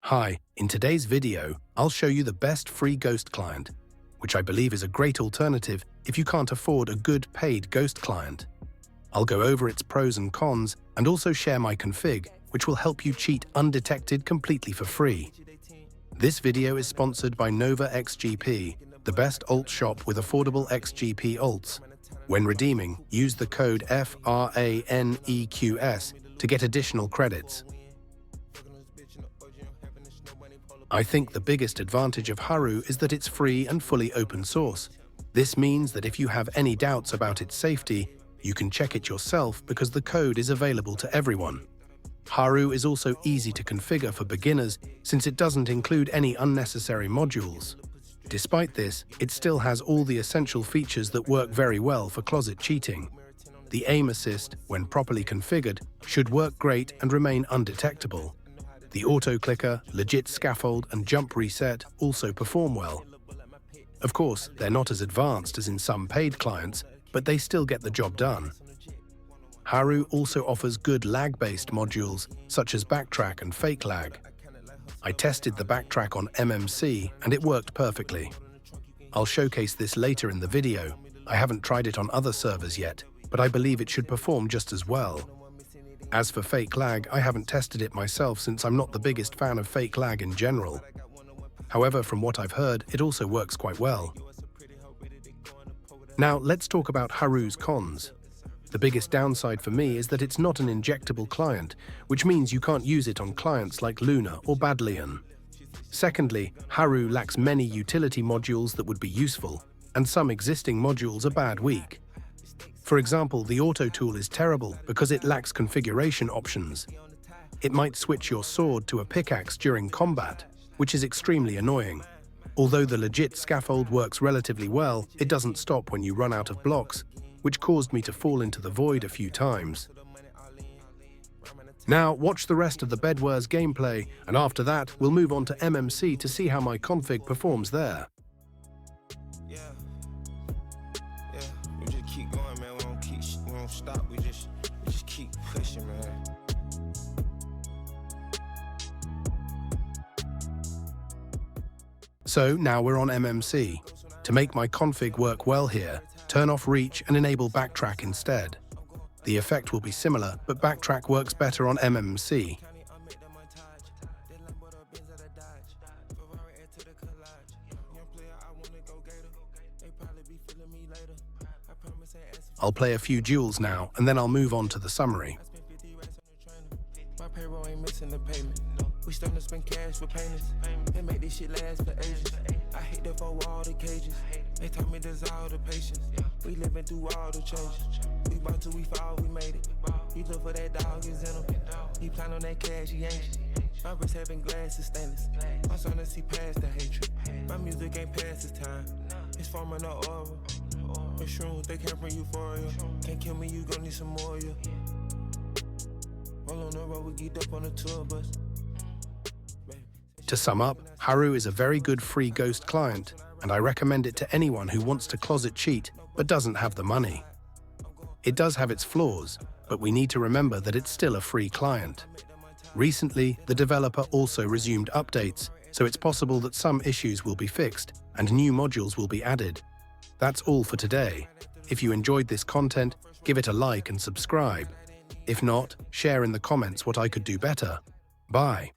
Hi, in today's video, I'll show you the best free ghost client, which I believe is a great alternative if you can't afford a good paid ghost client. I'll go over its pros and cons and also share my config, which will help you cheat undetected completely for free. This video is sponsored by Nova XGP, the best alt shop with affordable XGP alts. When redeeming, use the code FRANEQS to get additional credits. I think the biggest advantage of Haru is that it's free and fully open source. This means that if you have any doubts about its safety, you can check it yourself because the code is available to everyone. Haru is also easy to configure for beginners since it doesn't include any unnecessary modules. Despite this, it still has all the essential features that work very well for closet cheating. The aim assist, when properly configured, should work great and remain undetectable. The auto-clicker, legit scaffold, and jump reset also perform well. Of course, they're not as advanced as in some paid clients, but they still get the job done. Haru also offers good lag-based modules, such as backtrack and fake lag. I tested the backtrack on MMC, and it worked perfectly. I'll showcase this later in the video. I haven't tried it on other servers yet, but I believe it should perform just as well. As for fake lag, I haven't tested it myself since I'm not the biggest fan of fake lag in general. However, from what I've heard, it also works quite well. Now, let's talk about Haru's cons. The biggest downside for me is that it's not an injectable client, which means you can't use it on clients like Luna or Badlion. Secondly, Haru lacks many utility modules that would be useful, and some existing modules are weak. For example, the auto tool is terrible because it lacks configuration options. It might switch your sword to a pickaxe during combat, which is extremely annoying. Although the legit scaffold works relatively well, it doesn't stop when you run out of blocks, which caused me to fall into the void a few times. Now, watch the rest of the Bedwars gameplay, and after that, we'll move on to MMC to see how my config performs there. Stop, we just keep pushing, man. So now we're on MMC. To make my config work well here, turn off reach and enable backtrack instead. The effect will be similar, but backtrack works better on MMC. I'll play a few duels now, and then I'll move on to the summary. My payroll ain't missing the payment. We starting to spend cash for payments. They make this shit last for ages. I hate the four all the cages. They taught me dissolve the patience. We living through all the changes. We about to, we fall, we made it. He look for that dog is in him. He plan on that cash, he ain't. My wrist having glasses stainless. I'm starting to see past the hatred. My music ain't past its time. It's forming an aura. With shrooms, they can't bring euphoria. Can't kill me, you gon' need some more, yeah. Roll on the road, we get up on the tour bus. To sum up, Haru is a very good free ghost client, and I recommend it to anyone who wants to closet cheat but doesn't have the money. It does have its flaws, but we need to remember that it's still a free client. Recently, the developer also resumed updates, so it's possible that some issues will be fixed and new modules will be added. That's all for today. If you enjoyed this content, give it a like and subscribe. If not, share in the comments what I could do better. Bye.